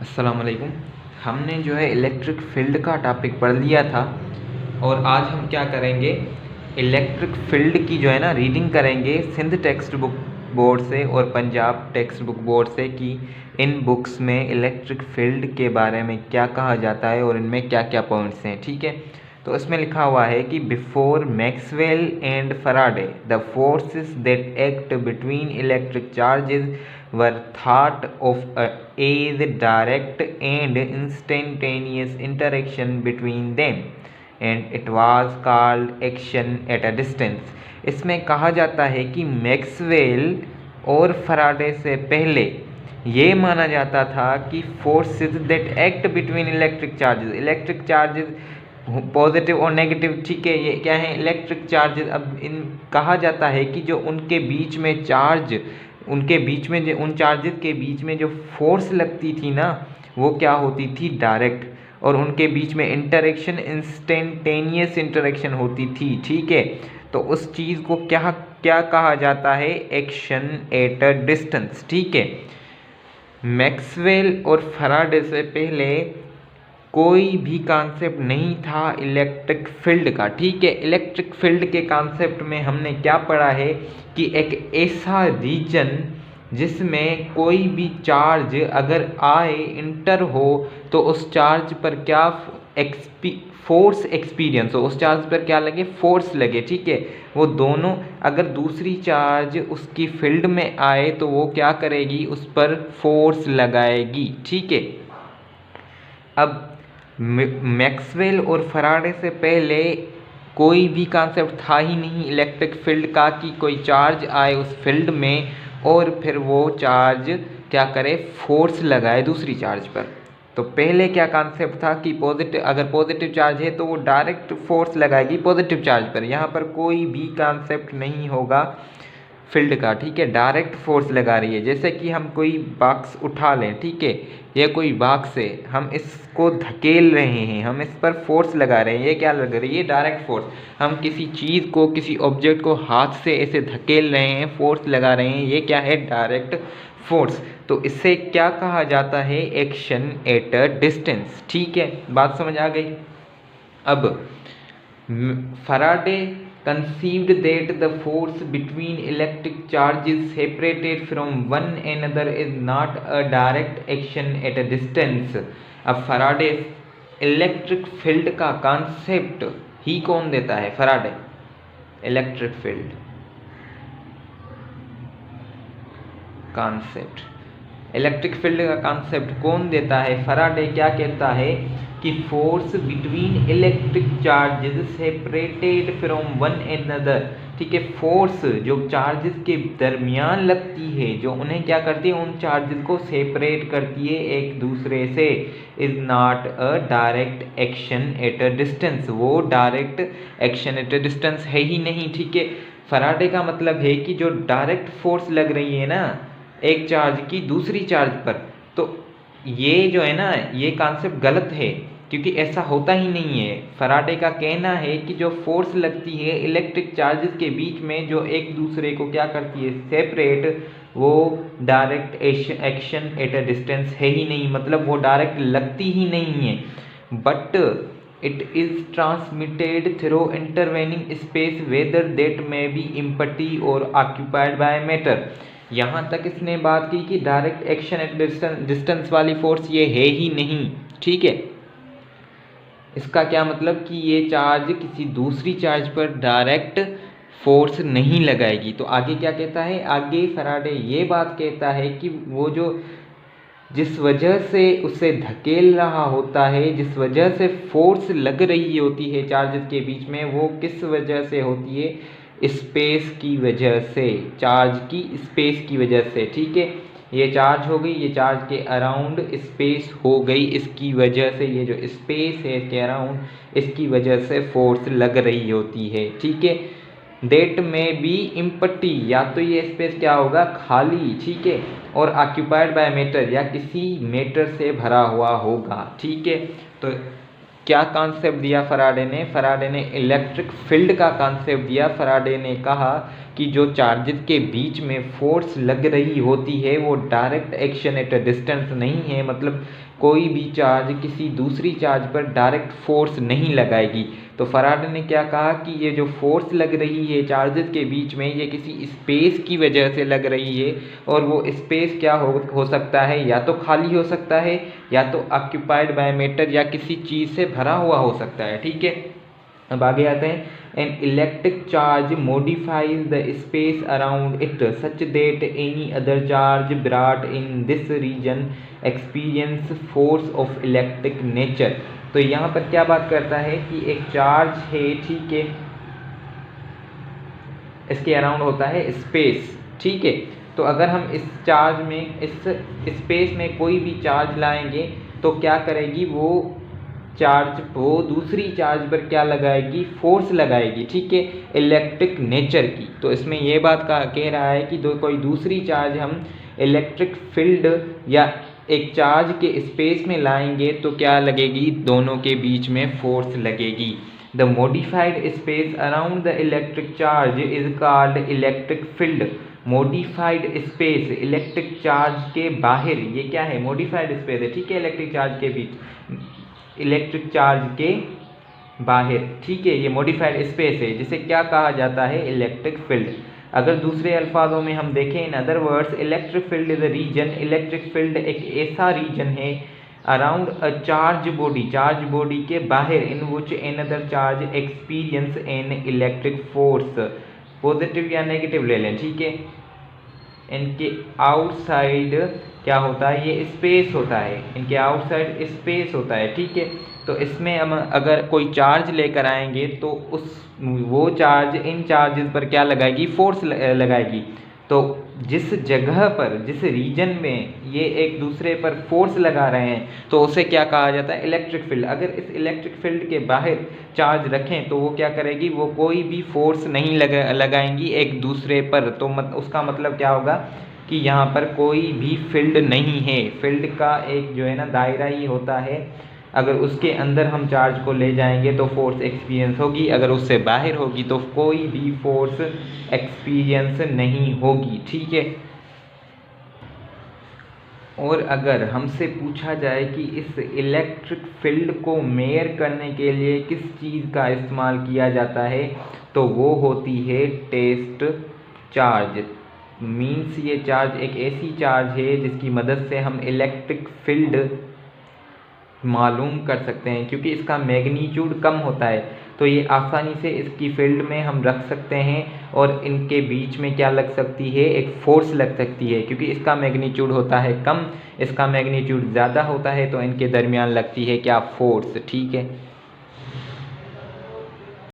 अस्सलाम वालेकुम। हमने जो है इलेक्ट्रिक फील्ड का टॉपिक पढ़ लिया था और आज हम क्या करेंगे, इलेक्ट्रिक फील्ड की जो है ना रीडिंग करेंगे सिंध टेक्स्ट बुक बोर्ड से और पंजाब टेक्स्ट बुक बोर्ड से कि इन बुक्स में इलेक्ट्रिक फील्ड के बारे में क्या कहा जाता है और इनमें क्या क्या पॉइंट्स हैं। ठीक है, तो इसमें लिखा हुआ है कि before Maxwell and Faraday the forces that act between electric charges were thought of as direct and instantaneous interaction between them and it was called action at a distance. इसमें कहा जाता है कि मैक्सवेल और फैराडे से पहले ये माना जाता था कि forces that act between electric charges positive और नेगेटिव, ठीक है, ये क्या है, इलेक्ट्रिक चार्जेस। अब इन कहा जाता है कि जो उनके बीच में चार्ज, उनके बीच में जो उन चार्जेस के बीच में जो फोर्स लगती थी ना, वो क्या होती थी, डायरेक्ट, और उनके बीच में इंटरेक्शन इंस्टेंटेनियस इंटरेक्शन होती थी। ठीक है, तो उस चीज़ को क्या क्या कहा जाता है, एक्शन एट अ डिस्टेंस। ठीक है, मैक्सवेल और फैराडे से पहले कोई भी कॉन्सेप्ट नहीं था इलेक्ट्रिक फील्ड का। ठीक है, इलेक्ट्रिक फील्ड के कॉन्सेप्ट में हमने क्या पढ़ा है कि एक ऐसा रीजन जिसमें कोई भी चार्ज अगर आए, इंटर हो, तो उस चार्ज पर क्या फोर्स एक्सपीरियंस हो, उस चार्ज पर क्या लगे, फोर्स लगे। ठीक है, वो दोनों, अगर दूसरी चार्ज उसकी फील्ड में आए तो वो क्या करेगी, उस पर फोर्स लगाएगी। ठीक है, अब मैक्सवेल और फैराडे से पहले कोई भी कॉन्सेप्ट था ही नहीं इलेक्ट्रिक फील्ड का कि कोई चार्ज आए उस फील्ड में और फिर वो चार्ज क्या करे, फोर्स लगाए दूसरी चार्ज पर। तो पहले क्या कॉन्सेप्ट था कि पॉजिटिव, अगर पॉजिटिव चार्ज है तो वो डायरेक्ट फोर्स लगाएगी पॉजिटिव चार्ज पर। यहाँ पर कोई भी कॉन्सेप्ट नहीं होगा फील्ड का। ठीक है, डायरेक्ट फोर्स लगा रही है। जैसे कि हम कोई बॉक्स उठा लें, ठीक है, ये कोई बॉक्स है, हम इसको धकेल रहे हैं, हम इस पर फोर्स लगा रहे हैं, ये क्या लग रही है, डायरेक्ट फोर्स। हम किसी चीज़ को, किसी ऑब्जेक्ट को हाथ से ऐसे धकेल रहे हैं, फोर्स लगा रहे हैं, ये क्या है, डायरेक्ट फोर्स। तो इससे क्या कहा जाता है, एक्शन एट अ डिस्टेंस। ठीक है, बात समझ आ गई। अब Faraday conceived that the force between electric charges separated from one another is not a direct action at a distance। अब फैराडे इलेक्ट्रिक फील्ड का कॉन्सेप्ट ही कौन देता है, Faraday. Electric field concept, electric field का कॉन्सेप्ट कौन देता है, Faraday. क्या कहता है कि force between electric charges separated from one another. ठीक है, फोर्स जो चार्जेस के दरमियान लगती है, जो उन्हें क्या करती है, उन चार्जेस को सेपरेट करती है एक दूसरे से, is not a direct action at a distance. वो direct action at a distance है ही नहीं। ठीक है, फैराडे का मतलब है कि जो डायरेक्ट फोर्स लग रही है ना एक चार्ज की दूसरी चार्ज पर, तो ये जो है ना, ये कॉन्सेप्ट गलत है, क्योंकि ऐसा होता ही नहीं है। फैराडे का कहना है कि जो फोर्स लगती है इलेक्ट्रिक चार्जेस के बीच में, जो एक दूसरे को क्या करती है, सेपरेट, वो direct action at a distance है ही नहीं, मतलब वो डायरेक्ट लगती ही नहीं है। But it is transmitted through intervening space whether that may be empty और ऑक्यूपाइड बाय मैटर। यहाँ तक इसने बात की कि डायरेक्ट एक्शन एट डिस्टेंस वाली फोर्स ये है ही नहीं। ठीक है, इसका क्या मतलब कि ये चार्ज किसी दूसरी चार्ज पर डायरेक्ट फोर्स नहीं लगाएगी। तो आगे क्या कहता है, आगे फैराडे ये बात कहता है कि वो जो जिस वजह से उसे धकेल रहा होता है, जिस वजह से फोर्स लग रही होती है चार्जेस के बीच में, वो किस वजह से होती है, स्पेस की वजह से, चार्ज की स्पेस की वजह से। ठीक है, ये चार्ज हो गई, ये चार्ज के अराउंड स्पेस हो गई, इसकी वजह से, ये जो स्पेस है इसके अराउंड, इसकी वजह से फोर्स लग रही होती है। ठीक है, डेट में बी इम्पटी, या तो ये स्पेस क्या होगा, खाली, ठीक है, और ऑक्यूपाइड बाय मैटर, या किसी मैटर से भरा हुआ होगा। ठीक है, तो क्या कॉन्सेप्ट दिया फैराडे ने, फैराडे ने इलेक्ट्रिक फील्ड का कॉन्सेप्ट दिया। फैराडे ने कहा कि जो चार्जेस के बीच में फोर्स लग रही होती है वो direct action at a distance नहीं है, मतलब कोई भी चार्ज किसी दूसरी चार्ज पर डायरेक्ट फोर्स नहीं लगाएगी। तो फराडे ने क्या कहा कि ये जो फोर्स लग रही है चार्जेस के बीच में ये किसी स्पेस की वजह से लग रही है, और वो स्पेस क्या हो सकता है, या तो खाली हो सकता है या तो ऑक्यूपाइड बाय मैटर या किसी चीज़ से भरा हुआ हो सकता है। ठीक है, अब आगे आते हैं। An electric charge modifies the space around it such that any other charge brought in this region experience force of electric nature. तो यहाँ पर क्या बात करता है कि एक चार्ज है, ठीक है, इसके अराउंड होता है स्पेस, ठीक है। तो अगर हम इस चार्ज में, इस स्पेस में कोई भी चार्ज लाएंगे तो क्या करेगी वो चार्ज, वो दूसरी चार्ज पर क्या लगाएगी, फोर्स लगाएगी, ठीक है, इलेक्ट्रिक नेचर की। तो इसमें ये बात कह रहा है कि कोई दूसरी चार्ज हम इलेक्ट्रिक फील्ड या एक चार्ज के स्पेस में लाएंगे तो क्या लगेगी, दोनों के बीच में फोर्स लगेगी। The modified space around the electric charge is called electric field. Modified space electric charge के बाहर, ये क्या है, मॉडिफाइड स्पेस है, ठीक है, इलेक्ट्रिक चार्ज के बीच, इलेक्ट्रिक चार्ज के बाहर, ठीक है, ये मॉडिफाइड स्पेस है जिसे क्या कहा जाता है, इलेक्ट्रिक फील्ड। अगर दूसरे अल्फाजों में हम देखें, in other words electric field is a region, electric field एक ऐसा रीजन है around a charge body, charge body के बाहर, in which another charge experience an electric force, positive या नेगेटिव ले लें, ठीक है। इनके आउटसाइड क्या होता है, ये स्पेस होता है, इनके आउटसाइड स्पेस होता है, ठीक है। तो इसमें हम अगर कोई चार्ज लेकर आएंगे तो वो चार्ज इन चार्जेस पर क्या लगाएगी, फोर्स लगाएगी। तो जिस जगह पर, जिस रीजन में ये एक दूसरे पर फोर्स लगा रहे हैं तो उसे क्या कहा जाता है, इलेक्ट्रिक फील्ड। अगर इस इलेक्ट्रिक फील्ड के बाहर चार्ज रखें तो वो क्या करेगी, वो कोई भी फोर्स नहीं लगाएंगी एक दूसरे पर। तो उसका मतलब क्या होगा कि यहाँ पर कोई भी फील्ड नहीं है। फील्ड का एक जो है ना दायरा ही होता है, अगर उसके अंदर हम चार्ज को ले जाएंगे तो फोर्स एक्सपीरियंस होगी, अगर उससे बाहर होगी तो कोई भी फोर्स एक्सपीरियंस नहीं होगी, ठीक है। और अगर हमसे पूछा जाए कि इस इलेक्ट्रिक फील्ड को मेयर करने के लिए किस चीज़ का इस्तेमाल किया जाता है तो वो होती है टेस्ट चार्ज। मीन्स ये चार्ज एक ऐसी चार्ज है जिसकी मदद से हम इलेक्ट्रिक फील्ड मालूम कर सकते हैं, क्योंकि इसका मैग्नीट्यूड कम होता है तो ये आसानी से इसकी फील्ड में हम रख सकते हैं और इनके बीच में क्या लग सकती है, एक फोर्स लग सकती है। क्योंकि इसका मैग्नीट्यूड होता है कम, इसका मैग्नीट्यूड ज़्यादा होता है तो इनके दरमियान लगती है क्या, फोर्स, ठीक है।